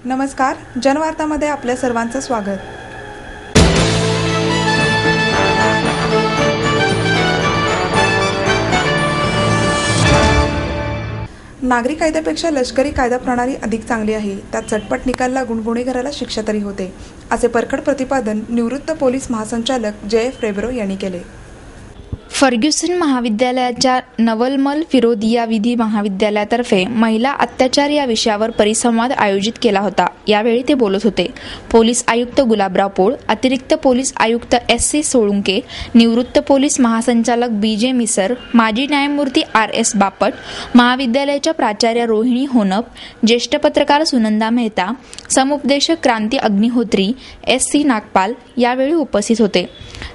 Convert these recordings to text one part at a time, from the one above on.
नमस्कार, जनवार्तामध्ये आपल्या सर्वांचं स्वागत. नागरी कायद्यापेक्षा लष्करी कायदा प्रणाली अधिक चांगली आहे. त्यात झटपट निकाल लागून गुन्हेगाराला शिक्षा तरी होते, असे परखड प्रतिपादन निवृत्त पोलीस महासंचालक JF रेब्रो यांनी केले. फर्ग्युसन महाविद्यालयाच्या नवलमल फिरोदिया विधी महाविद्यालयातर्फे महिला अत्याचार या विषयावर परिसंवाद आयोजित केला होता. यावेळी ते बोलत होते. पोलीस आयुक्त गुलाबराव पोळ, अतिरिक्त पोलीस आयुक्त SC सोळुंके, निवृत्त पोलीस महासंचालक BJ मिसर, माजी न्यायमूर्ती RS बापट, महाविद्यालयाच्या प्राचार्य रोहिणी होनप, ज्येष्ठ पत्रकार सुनंदा मेहता, समुपदेशक क्रांती अग्निहोत्री, SC नागपाल यावेळी उपस्थित होते.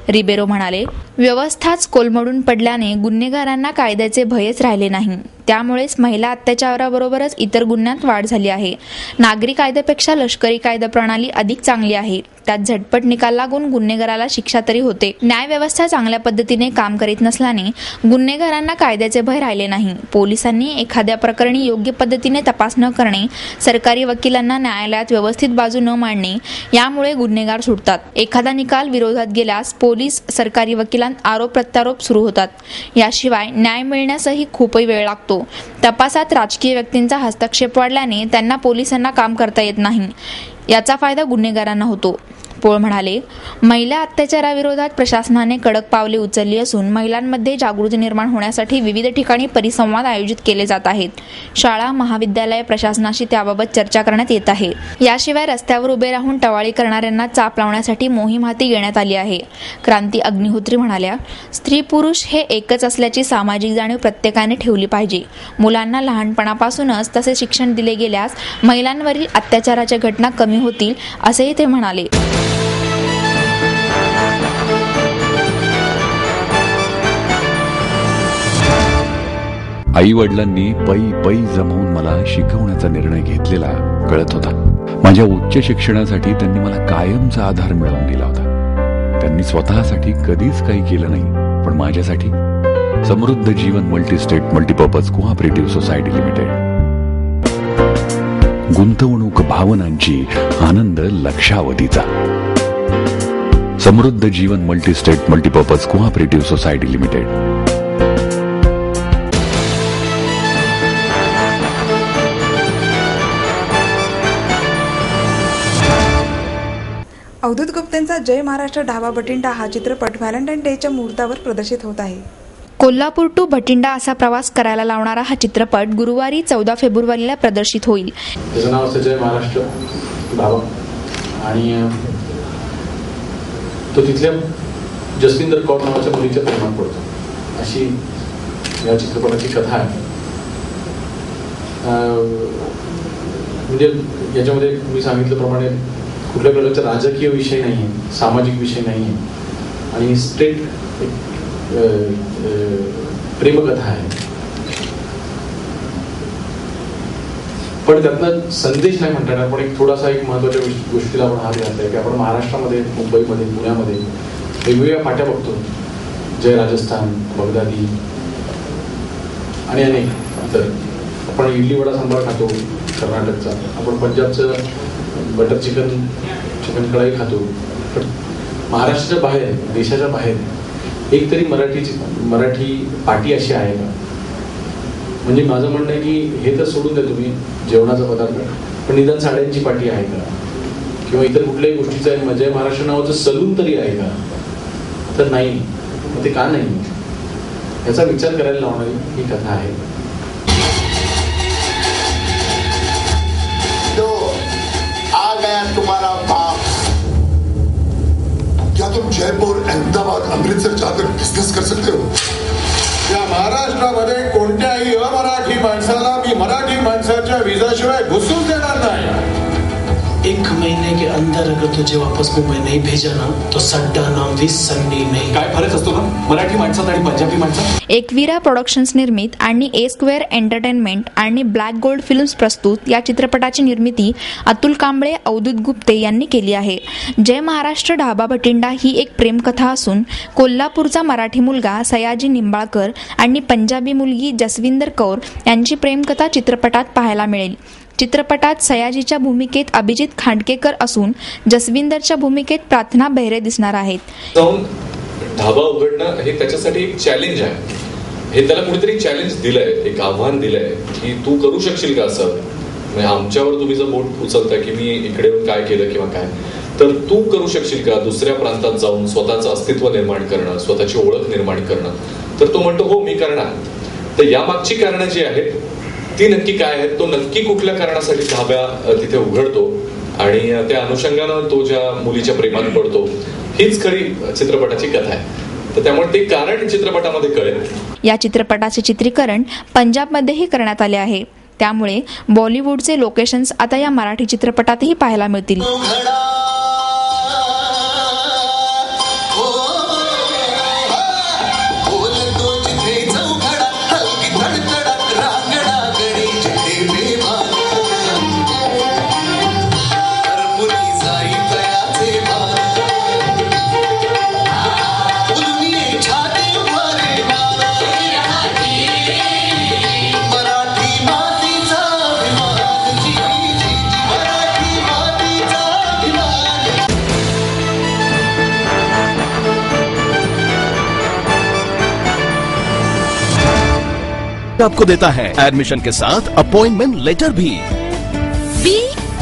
रिबेरो म्हणाले, व्यवस्थाच कोलमडून पडल्याने गुन्हेगारांना कायद्याचे भयच राहिले नाही. त्यामुळेच महिला अत्याचाराबरोबरच इतर गुन्ह्यात वाढ झाली आहे. नागरी कायद्यापेक्षा लष्करी कायदा प्रणाली अधिक चांगली आहे. त्यात झटपट निकाल लागून गुन्हेगाराला शिक्षा तरी होते. न्यायव्यवस्था चांगल्या पद्धतीने काम करीत नसल्याने गुन्हेगारांना कायद्याचे भय राहिले नाही. पोलिसांनी एखाद्या प्रकरणी योग्य पद्धतीने तपास न करणे, सरकारी वकिलांना न्यायालयात व्यवस्थित बाजू न मांडणे यामुळे गुन्हेगार सुटतात. एखादा निकाल विरोधात गेल्यास पोलीस, सरकारी वकिलांत आरोप प्रत्यारोप सुरू होतात. याशिवाय न्याय मिळण्यासही खूपही वेळ लागतो. तपासात राजकीय व्यक्तींचा हस्तक्षेप वाढल्याने त्यांना पोलिसांना काम करता येत नाही. याचा फायदा गुन्हेगारांना होतो. पोळ म्हणाले, महिला अत्याचाराविरोधात प्रशासनाने कडक पावले उचलली असून महिलांमध्ये जागृती निर्माण होण्यासाठी विविध ठिकाणी परिसंवाद आयोजित केले जात आहेत. शाळा, महाविद्यालय प्रशासनाशी त्याबाबत चर्चा करण्यात येत आहे. याशिवाय रस्त्यावर उभे राहून टवाळी करणाऱ्यांना चाप लावण्यासाठी मोहीम हाती घेण्यात आली आहे. क्रांती अग्निहोत्री म्हणाल्या, स्त्री पुरुष हे एकच असल्याची सामाजिक जाणीव प्रत्येकाने ठेवली पाहिजे. मुलांना लहानपणापासूनच तसे शिक्षण दिले गेल्यास महिलांवरील अत्याचाराच्या घटना कमी होतील, असेही ते म्हणाले. आई वडिलांनी पै जमवून मला शिकवण्याचा निर्णय घेतलेला कळत होता. माझ्या उच्च शिक्षणासाठी त्यांनी मला कायमचा आधार मिळवून दिला होता. त्यांनी स्वतःसाठी कधीच काही केलं नाही, पण माझ्यासाठी समृद्ध जीवन multistate multipurpose cooperative society limited. गुंतवणूक भावनांची, आनंद लक्षावधीचा. समृद्ध जीवन multistate multipurpose cooperative society limited. Avadhoot गुप्तेंचा जय महाराष्ट्र ढाबा भटिंडा हा चित्रपट व्हॅलेंटाईन डेच्या मुहूर्तावर प्रदर्शित होत आहे. कोल्हापूर टू भटिंडा असा प्रवास करायला लावणारा हा चित्रपट गुरुवारी 14 फेब्रुवारीला प्रदर्शित होईल. त्याचं नाव असतं जय महाराष्ट्र ढाबा आणि तो तिथल्या जसविंदर कौर नावाच्या मुलीच्या प्रेमात पडतो, अशी या चित्रपटाची कथा आहे. म्हणजे याच्यामध्ये मी सांगितल्याप्रमाणे कुठल्या प्रकारचा राजकीय विषय नाही आहे, सामाजिक विषय नाही आहे आणि स्ट्रेट प्रेमकथा आहे. पण त्यातनं संदेश नाही म्हणता येणार, पण एक थोडासा एक महत्वाच्या गोष्टीला आपण हात घातलाय की आपण महाराष्ट्रामध्ये, मुंबईमध्ये, पुण्यामध्ये वेगवेगळ्या फाट्या बघतो. जय राजस्थान, बगदादी आणि अनेक तर आपण इडली वडा सांबार खातो कर्नाटकचा, आपण पंजाबचं बटर चिकन कढाई खातो. पण महाराष्ट्राच्या बाहेर, देशाच्या बाहेर एक तरी मराठी पाटी अशी आहे का? म्हणजे माझं म्हणणं आहे की हे तर सोडून द्या तुम्ही जेवणाचा पदार्थ, पण निदान साड्यांची पाटी आहे का? किंवा इतर कुठल्याही गोष्टीचं जय महाराष्ट्र नावाचं सलून तरी आहे का? तर नाही. मग ते का नाही याचा विचार करायला लावणारी ही कथा आहे. तुम्हारा बाप, क्या तुम जयपुर, अहमदाबाद, अमृतसर जाकर बिजनेस कर सकते हो? या महाराष्ट्रामध्ये कोणत्याही अमराठी माणसाला मी मराठी माणसाच्या विजाशिवाय घुसूच देणार नाही. 1 महीने के अंदर अगर तुझे वापस मुंबई नहीं भेजा ना तो सड्डा नाम भी संडी नहीं. काय फरक असतो ना मराठी माणसात आणि पंजाबी माणसात? एकवीरा प्रोडक्शन्स निर्मित आणि A स्क्वेअर एंटरटेनमेंट आणि ब्लॅक गोल्ड फिल्म्स प्रस्तुत या चित्रपटाची निर्मिती अतुल कांबळे, अवधूत गुप्ते यांनी केली आहे. जय महाराष्ट्र ढाबा भटिंडा ही एक प्रेमकथा असून कोल्हापूरचा मराठी मुलगा सयाजी निंबाळकर आणि पंजाबी मुलगी जसविंदर कौर यांची प्रेमकथा चित्रपटात पाहायला मिळेल. चित्रपटात सयाजीच्या भूमिकेत अभिजित खांडकेकर असून जसविंदरच्या भूमिकेत प्रार्थना बेहरे दिसणार आहेत. जाऊन ढाबा उघडणं हे त्याच्यासाठी एक चॅलेंज आहे. हे त्याला कुणीतरी चॅलेंज दिलंय, एक आव्हान दिलंय की तू करू शकशील का असं. म्हणजे आमच्यावर तुम्ही जर बोट उचलताय की मी इकडे येऊन काय केलं किंवा काय, तर तू करू शकशील का दुसऱ्या प्रांतात जाऊन स्वतःचं अस्तित्व निर्माण करणं, स्वतःची ओळख निर्माण करणं. तर तो म्हणतो हो मी करणार. तर यामागची कारणं जी आहेत ती नक्की काय आहेत, तो नक्की कुठल्या कारणासाठी ढाब्या तिथे उघडतो आणि त्या अनुषंगानं तो ज्या मुलीच्या प्रेमात पडतो, हीच खरी चित्रपटाची कथा आहे. तर त्यामुळे ते कारण चित्रपटामध्ये कळेल. या चित्रपटाचे चित्रीकरण पंजाबमध्येही करण्यात आले आहे. त्यामुळे बॉलिवूडचे लोकेशन्स आता या मराठी चित्रपटातही पाहायला मिळतील. आपको देता है एडमिशन के साथ अपॉइंटमेंट लेटर भी. B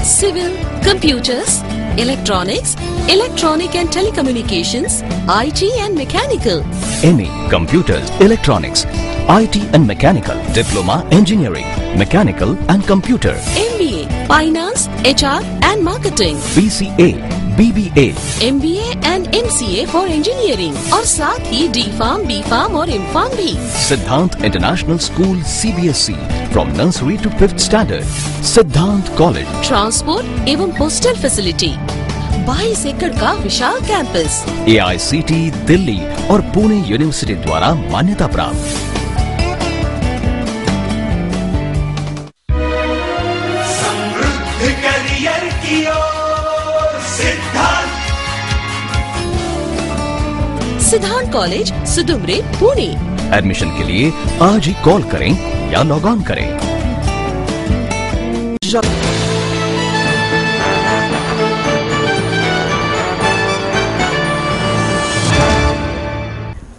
civil, computers, electronics, electronic and telecommunications, IT and mechanical. MA computers, electronics, IT and mechanical, diploma engineering, mechanical and computer. MBA finance, HR and marketing. BCA, BBA, MBA and MCA for engineering और साथ ही D.Pharm, B.Pharm और M.Pharm भी. Siddhant international school CBSE from nursery to 5th standard. Siddhant college. Transport एवं hostel facility. 22 एकड़ का विशाल campus. AICT Delhi और Pune university द्वारा मान्यता प्राप्त. समृद्ध करियर की ओर सिद्धांत कॉलेज, सुदुमरे, पुणे. एडमिशन के लिए आज ही कॉल करें या लॉग ऑन करें.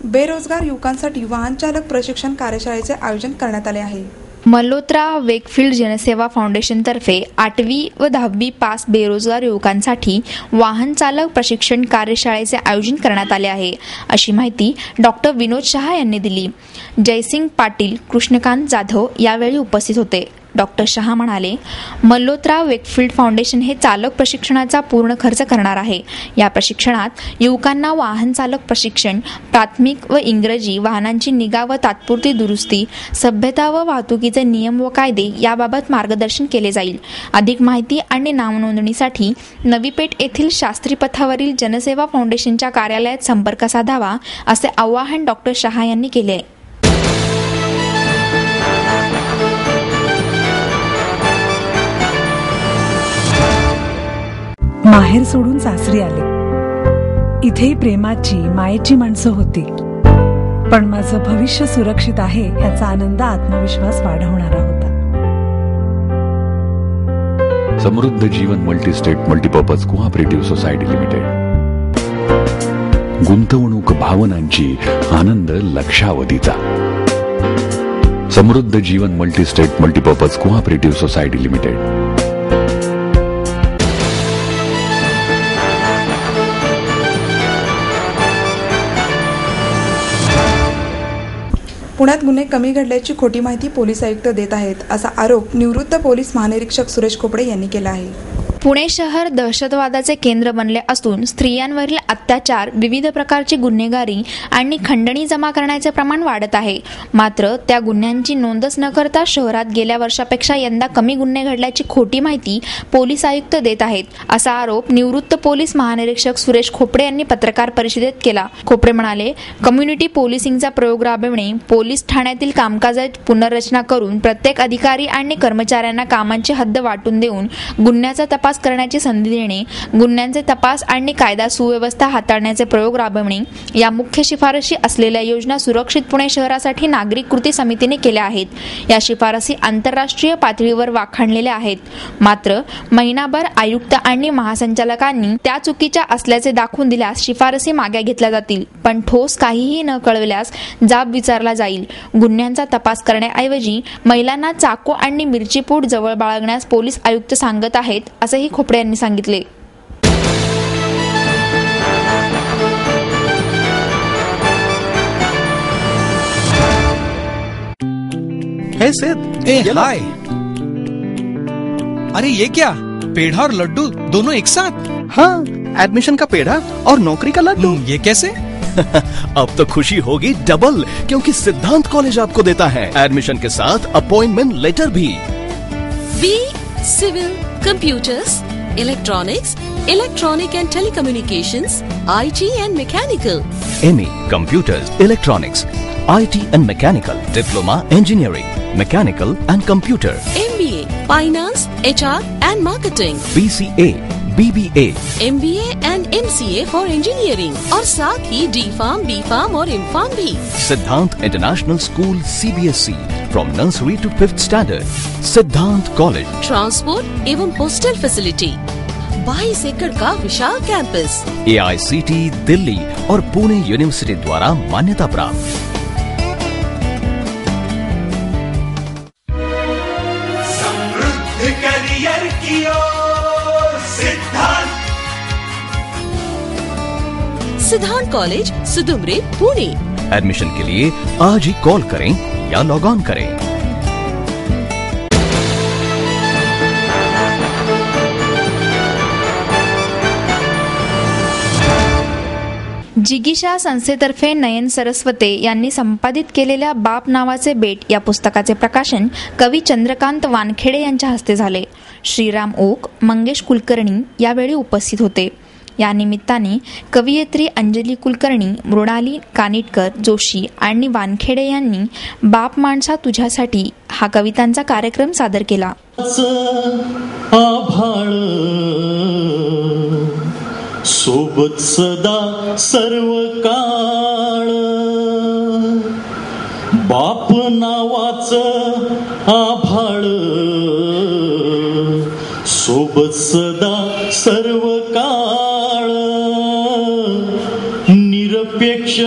बेरोजगार युवकांसाठी वाहन चालक प्रशिक्षण कार्यशाळेचे आयोजन करण्यात आले आहे. मल्होत्रा वेकफील्ड जनसेवा फाउंडेशनतर्फे 8वी व 10वी पास बेरोजगार युवकांसाठी वाहन चालक प्रशिक्षण कार्यशाळेचे आयोजन करण्यात आले आहे, अशी माहिती डॉक्टर विनोद शहा यांनी दिली. जयसिंग पाटील, कृष्णकांत जाधव यावेळी उपस्थित होते. डॉक्टर शहा म्हणाले, मल्होत्रा वेकफील्ड फाउंडेशन हे चालक प्रशिक्षणाचा पूर्ण खर्च करणार आहे. या प्रशिक्षणात युवकांना वाहन चालक प्रशिक्षण, प्राथमिक व इंग्रजी वाहनांची निगा व तात्पुरती दुरुस्ती, सभ्यता व वाहतुकीचे नियम व कायदे याबाबत मार्गदर्शन केले जाईल. अधिक माहिती आणि नावनोंदणीसाठी नवी पेठ येथील शास्त्री पथावरील जनसेवा फाउंडेशनच्या कार्यालयात संपर्क साधावा, असे आवाहन डॉक्टर शहा यांनी केले. माहेर सोडून सासरी आले. इथेही प्रेमाची, मायेची माणसं होती. पण माझं भविष्य सुरक्षित आहे याचा आनंद, आत्मविश्वास वाढवणारा होता. समृद्ध जीवन multi state multipurpose cooperative society limited. गुंतवणूक भावनांची, आनंद लक्षावधीचा. समृद्ध जीवन multi state multipurpose cooperative society limited. पुण्यात गुन्हे कमी घडल्याची खोटी माहिती पोलीस आयुक्त देत आहेत, असा आरोप निवृत्त पोलीस महानिरीक्षक सुरेश खोपडे यांनी केला आहे. पुणे शहर दहशतवादाचे केंद्र बनले असून स्त्रियांवरील अत्याचार, विविध प्रकारची गुन्हेगारी आणि खंडणी जमा करण्याचे प्रमाण वाढत आहे. मात्र त्या गुन्ह्यांची नोंदच न करता शहरात गेल्या वर्षापेक्षा यंदा कमी गुन्हे घडल्याची खोटी माहिती पोलीस आयुक्त देत आहेत, असा आरोप निवृत्त पोलीस महानिरीक्षक सुरेश खोपडे यांनी पत्रकार परिषदेत केला. खोपडे म्हणाले, कम्युनिटी पोलिसिंगचा प्रयोग राबविणे, पोलीस ठाण्यातील कामकाजात पुनर्रचना करून प्रत्येक अधिकारी आणि कर्मचाऱ्यांना कामांची हद्द वाटून देऊन गुन्ह्याचा तपास तपास करण्याची संधी देणे, गुन्ह्यांचे तपास आणि कायदा सुव्यवस्था हाताळण्याचे प्रयोग राबवणे या मुख्य शिफारशी असलेल्या योजना सुरक्षित पुणे शहरासाठी नागरिक कृती समितीने केल्या आहेत. या शिफारसी आंतरराष्ट्रीय पातळीवर वाखाणलेल्या आहेत. मात्र महिनाभर आयुक्त आणि महासंचालकांनी त्या चुकीच्या असल्याचे दाखवून दिल्यास शिफारसी मागे घेतल्या जातील, पण ठोस काहीही न कळवल्यास जाब विचारला जाईल. गुन्ह्यांचा तपास करण्याऐवजी महिलांना चाकू आणि मिरचीपूड जवळ बाळगण्यास पोलीस आयुक्त सांगत आहेत, असेही खोपडे यांनी सांगितले. हे सिद, हाय. अरे ये क्या, पेढ़ा और लड्डू दोनों एक साथ? हाँ, एडमिशन का पेढ़ा और नौकरी का लड्डू. ये कैसे? अब तो खुशी होगी डबल, क्योंकि सिद्धांत कॉलेज आपको देता है एडमिशन के साथ अपॉइंटमेंट लेटर भी. B civil, computers, electronics, electronic and telecommunications, IT and mechanical. ME computers, electronics, IT and Mechanical, Diploma Engineering, Mechanical and Computer. MBA, Finance, HR and Marketing. BCA, BBA, MBA and MCA for Engineering और साथ ही D-Farm, B-Farm और M-Farm भी. Siddhant International School CBSE from nursery to 5th standard. Siddhant College. Transport एवं hostel facility. 22 एकड़ का विशाल campus. AICT Delhi और Pune university द्वारा मान्यता प्राप्त. करियर की ओर सिद्धांत कॉलेज, सुदुमरे, पुणे. एडमिशन के लिए आज ही कॉल करें या लॉग ऑन करें. जिगीषा संस्थेतर्फे नयन सरस्वते यांनी संपादित केलेल्या बाप नावाचे बेट या पुस्तकाचे प्रकाशन कवी चंद्रकांत वानखेडे यांच्या हस्ते झाले. श्रीराम ओक, मंगेश कुलकर्णी यावेळी उपस्थित होते. या निमित्ताने कवयित्री अंजली कुलकर्णी, मृणाली कानिटकर जोशी आणि वानखेडे यांनी बाप माणसा तुझ्यासाठी हा कवितांचा कार्यक्रम सादर केला. सोबत सदा सर्व काळ, बाप नावाचं आभाळ, सोबत सदा सर्व काळ, निरपेक्ष